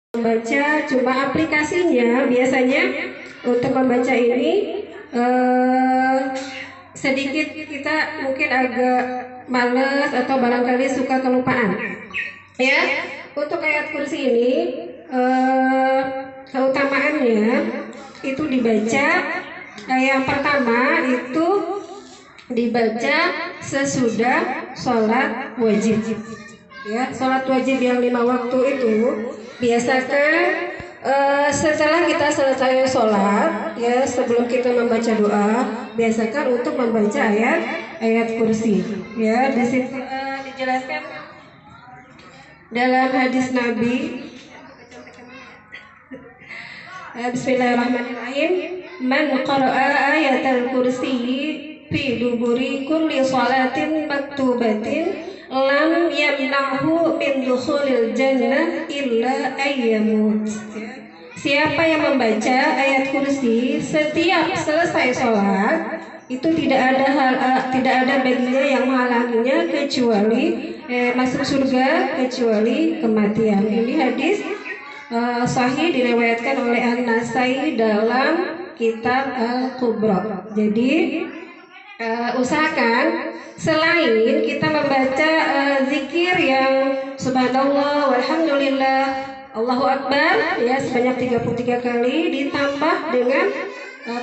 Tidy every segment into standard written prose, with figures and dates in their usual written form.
membaca, cuma aplikasinya biasanya untuk membaca ini sedikit kita mungkin agak males atau barangkali suka kelupaan. Ya, untuk ayat kursi ini keutamaannya itu dibaca yang pertama itu dibaca sesudah sholat wajib. Ya, sholat wajib yang 5 waktu itu biasakan setelah kita selesai sholat, ya sebelum kita membaca doa, biasakan untuk membaca ayat kursi. Ya, di situ dijelaskan dalam hadis Nabi. Bismillahirrahmanirrahim. Man qara'a ayatal kursi fi duburi kulli salatin maktubatin lam yamna'hu min dukhulil jannah illa ayyamut. Siapa yang membaca ayat kursi setiap selesai sholat, itu tidak ada baginya yang menghalanginya kecuali masuk surga kecuali kematian. Ini hadis sahih diriwayatkan oleh An-Nasai dalam kitab Al-Kubra. Jadi usahakan selain kita membaca zikir yang subhanallah walhamdulillah Allahu Akbar ya sebanyak 33 kali ditambah dengan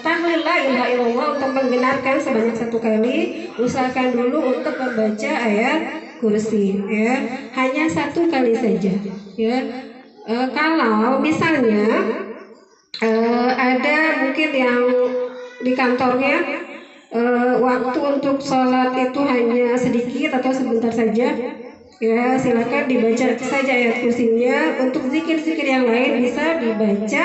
tahlil la ilaha illallah untuk menggenapkan sebanyak 1 kali, usahakan dulu untuk membaca ayat kursi ya, hanya 1 kali saja ya. Kalau misalnya ada mungkin yang di kantornya waktu untuk sholat itu hanya sedikit atau sebentar saja, ya silakan dibaca saja ayat kursinya. Untuk zikir-zikir yang lain bisa dibaca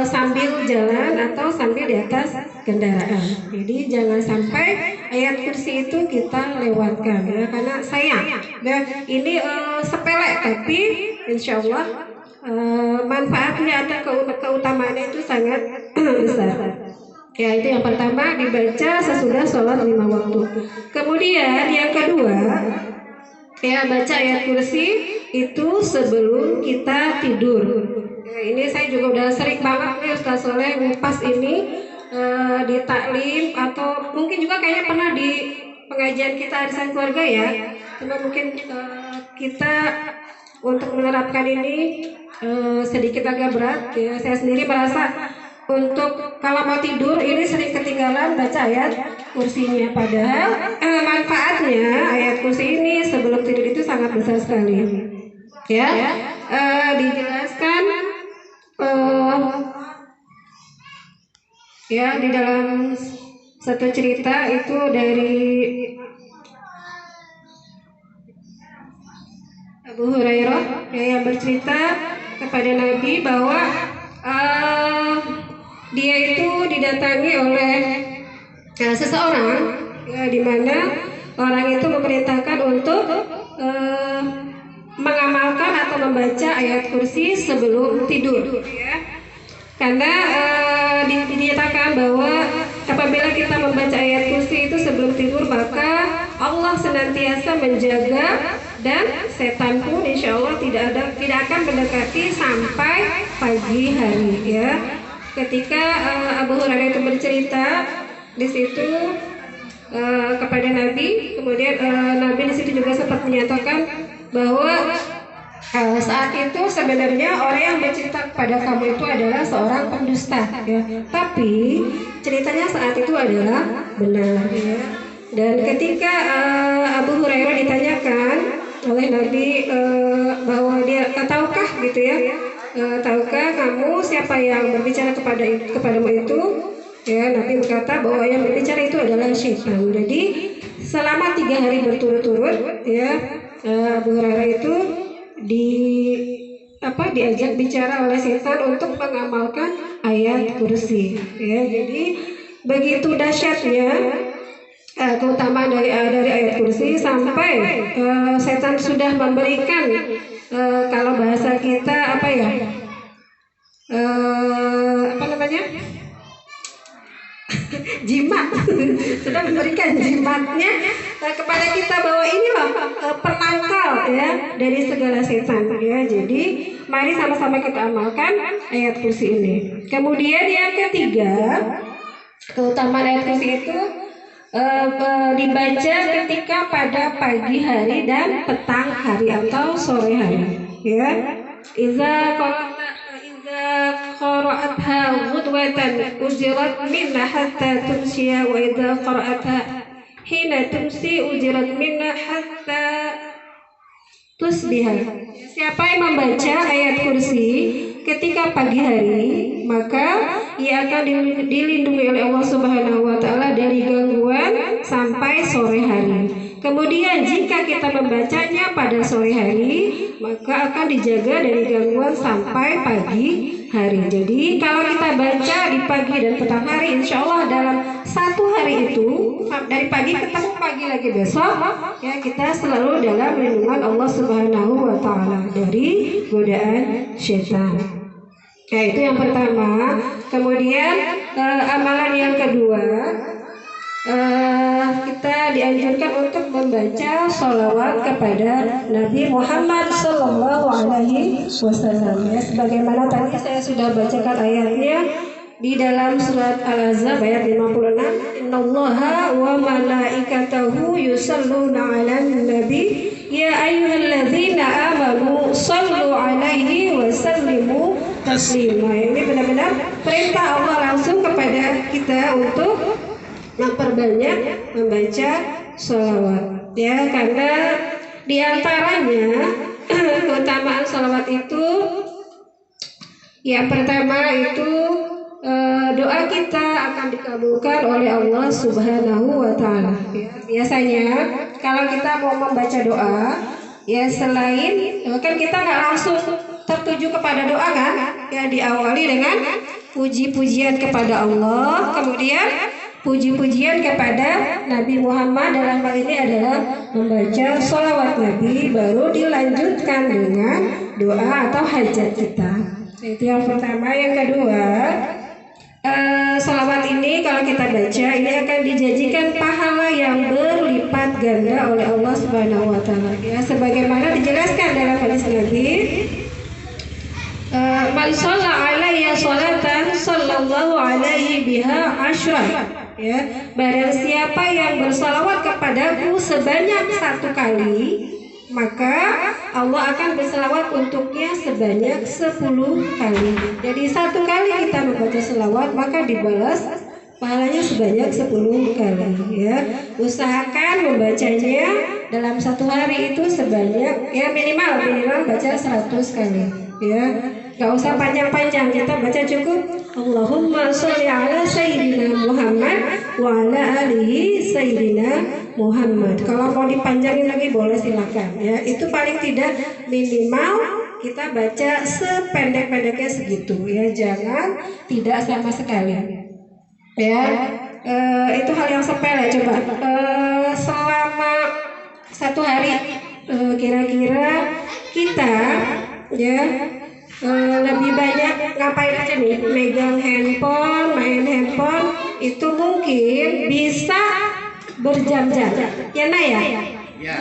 sambil jalan atau sambil di atas kendaraan. Jadi jangan sampai ayat kursi itu kita lewatkan ya, karena sayang. Dan ini sepele tapi insya Allah manfaatnya atau keutamaannya itu sangat besar. Ya, itu yang pertama dibaca sesudah sholat 5 waktu. Kemudian yang kedua, ya baca ayat kursi itu sebelum kita tidur. Ya, ini saya juga udah sering banget nih Ustaz Soleh ngupas ini di taklim atau mungkin juga kayaknya pernah di pengajian kita arisan keluarga ya. Cuma mungkin kita untuk menerapkan ini sedikit agak berat ya. Saya sendiri merasa untuk kalau mau tidur ini sering ketinggalan baca ayat kursinya, padahal manfaatnya ayat kursi ini sebelum tidur itu sangat besar sekali ya. Dijelaskan ya di dalam satu cerita itu dari Abu Hurairah yang bercerita kepada Nabi bahwa dia itu didatangi oleh seseorang ya, di mana orang itu memerintahkan untuk mengamalkan atau membaca ayat kursi sebelum tidur ya. Karena dinyatakan bahwa apabila kita membaca ayat kursi itu sebelum tidur, maka Allah senantiasa menjaga dan setan pun insya Allah tidak akan mendekati sampai pagi hari ya. Ketika Abu Hurairah itu bercerita di situ kepada Nabi, kemudian Nabi di situ juga sempat menyatakan bahwa saat itu sebenarnya orang yang bercerita kepada kamu itu adalah seorang pendusta ya. Tapi ceritanya saat itu adalah benar ya. Dan ketika Abu Hurairah ditanyakan oleh Nabi bahwa dia tahukah gitu ya, tahukah kamu siapa yang berbicara kepadamu itu? Ya, Nabi berkata bahwa yang berbicara itu adalah syaitan. Jadi selama 3 hari berturut-turut ya Abu Hurairah itu diajak bicara oleh setan untuk mengamalkan ayat kursi ya. Jadi begitu dahsyatnya keutamaan dari ayat kursi sampai setan sudah memberikan kalau bahasa kita apa ya, apa namanya, jimat sudah memberikan jimatnya kepada kita bahwa inilah penangkal ya dari segala setan ya. Jadi Mari sama-sama kita amalkan ayat kursi ini. Kemudian yang ketiga, keutamaan ayat kursi itu dibaca ketika pada pagi hari dan petang hari atau sore hari. Ya, iza qara'atha ghudwatan ujirat minna hatta tumsiya wa idza qara'atha hina tumsi ujirat minna hatta tusbiha. Siapa yang membaca ayat kursi ketika pagi hari, maka ia akan dilindungi oleh Allah Subhanahu wa taala dari gangguan sampai sore hari. Kemudian jika kita membacanya pada sore hari, maka akan dijaga dari gangguan sampai pagi hari. Jadi kalau kita baca di pagi dan petang hari, insya Allah dalam satu hari itu, dari pagi ketemu pagi lagi besok, ya kita selalu dalam lindungan Allah Subhanahu wa taala dari godaan syaitan. Ya, itu yang pertama. Kemudian amalan yang kedua, kita dianjurkan untuk membaca sholawat kepada Nabi Muhammad Sallallahu Alaihi Wasallam. Ya, sebagaimana tadi saya sudah bacakan ayatnya di dalam surat Al-Ahzab ayat 56. Innallaha wa malaikatahu yusalluna 'alan nabi ya ayyuhalladzina amanu shallu 'alaihi wa sallimu taslima. Ini benar-benar perintah Allah langsung kepada kita untuk memperbanyak membaca sholawat. Ya, karena diantaranya keutamaan sholawat itu yang pertama itu doa kita akan dikabulkan oleh Allah Subhanahu wa taala. Ya, biasanya kalau kita mau membaca doa, ya selain kan kita nggak langsung tertuju kepada doa kan, ya diawali dengan puji-pujian kepada Allah, kemudian puji-pujian kepada Nabi Muhammad, dalam hal ini adalah membaca sholawat Nabi, baru dilanjutkan dengan doa atau hajat kita. Itu yang pertama. Yang kedua, sholawat ini kalau kita baca ini akan dijanjikan pahala yang berlipat ganda oleh Allah Subhanahu wa taala. Ya, sebagaimana dijelaskan dalam hadis Nabi, man shalla alayya sholatan sallallahu alaihi biha asyra. Ya, barang siapa yang bersalawat kepadaku sebanyak 1 kali, maka Allah akan berselawat untuknya sebanyak 10 kali. Jadi 1 kali kita membaca selawat, maka dibalas pahalanya sebanyak 10 kali. Ya, usahakan membacanya dalam 1 hari itu sebanyak, ya minimal baca 100 kali. Ya, gak usah panjang-panjang, kita baca cukup Allahumma sholli ala sayyidina Muhammad wa ala alihi sayyidina Muhammad. Kalau mau dipanjangin lagi boleh, silakan. Ya, itu paling tidak minimal kita baca sependek-pendeknya segitu. Ya, jangan tidak sama sekali. Ya, itu hal yang sepele. Coba selama 1 hari kira-kira kita ya lebih banyak ngapain aja nih? Megang handphone, main handphone, itu mungkin bisa berjam-jam. Ya Nay ya? Ya.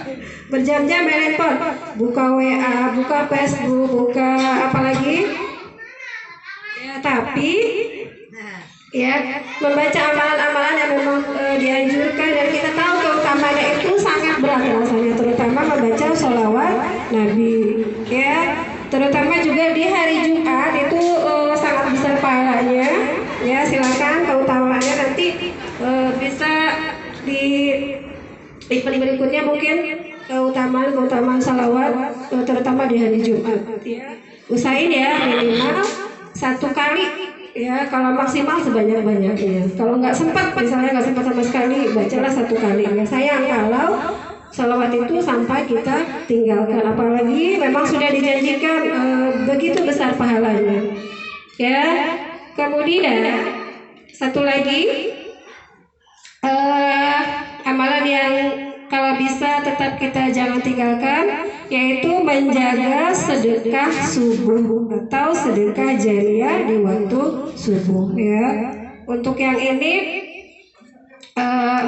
Berjam-jam main handphone, buka WA, buka Facebook, buka apa lagi? Ya, tapi ya membaca amalan-amalan yang memang dianjurkan dan kita tahu keutamaannya itu sangat berat rasanya, terutama membaca sholawat Nabi. Ya, terutama juga di hari Jumat itu sangat besar pahalanya. Ya, silakan keutamaannya nanti bisa di event berikutnya mungkin keutamaan salawat terutama di hari Jumat. Ya, usahain ya minimal 1 kali. Ya, kalau maksimal sebanyak-banyaknya. Kalau nggak sempat, misalnya nggak sempat sama sekali, bacalah 1 kali. Ya, sayang kalau salawat itu sampai kita tinggalkan, apalagi memang sudah dijanjikan begitu besar pahalanya. Ya, kemudian satu lagi amalan yang kalau bisa tetap kita jangan tinggalkan, yaitu menjaga sedekah subuh atau sedekah jariyah di waktu subuh. Ya, untuk yang ini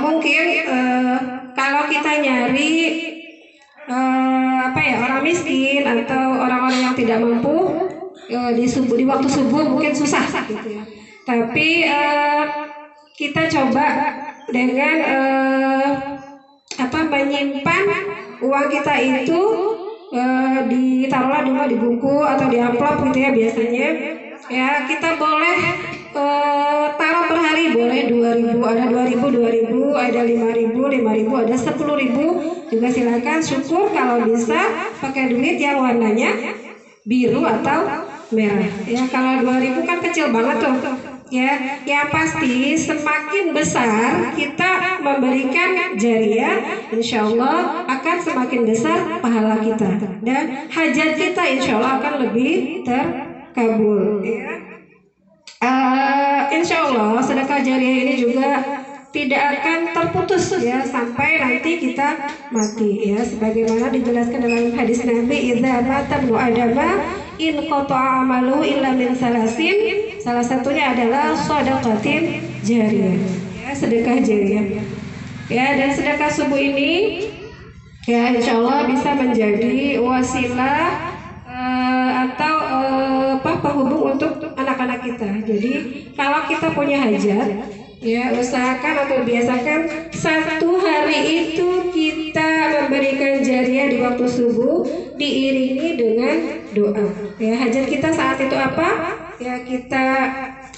mungkin kalau kita nyari orang miskin atau orang-orang yang tidak mampu di waktu subuh mungkin susah gitu ya. Tapi kita coba dengan menyimpan uang kita itu ditaruhlah di buku atau di amplop gitu ya biasanya. Ya, kita boleh taruh per hari, boleh 2.000, ada 2.000, ada 5.000, ada 10.000 juga silakan. Syukur kalau bisa pakai duit yang warnanya biru atau merah. Ya, kalau 2.000 kan kecil banget tuh. Ya, yang pasti semakin besar kita memberikan jariah, insya Allah akan semakin besar pahala kita dan hajat kita insya Allah akan lebih terkabul. Ya. Insya Allah sedekah jariah ini juga tidak akan terputus ya sampai nanti kita mati ya, sebagaimana dijelaskan dalam hadis Nabi, idza mata ibnu adama in qata'a amalu illa min salasin. Salah satunya adalah shadaqatin jariyah ya, sedekah jariah ya. Dan sedekah subuh ini ya insya Allah bisa menjadi wasilah atau penghubung untuk anak-anak kita. Jadi kalau kita punya hajat ya, usahakan atau biasakan satu hari itu kita memberikan jariah di waktu subuh diiringi dengan doa ya. Hajat kita saat itu apa ya, kita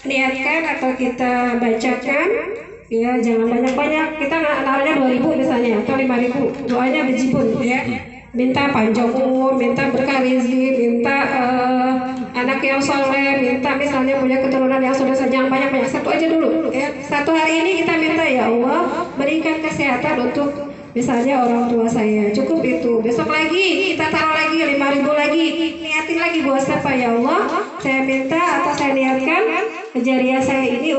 niatkan atau kita bacakan ya, jangan banyak-banyak. Kita naruhnya 2.000 misalnya atau 5.000, doanya bejibun ya, minta panjang umur, minta berkah rezeki, minta anak yang soleh, minta misalnya punya keturunan yang sudah jangan banyak-banyak, satu aja dulu ya. Satu hari ini kita minta, ya Allah berikan kesehatan untuk misalnya orang tua saya, cukup itu. Besok lagi kita taruh lagi 5.000 lagi, niatin lagi buat siapa, ya Allah saya minta atau saya niatkan jariah saya ini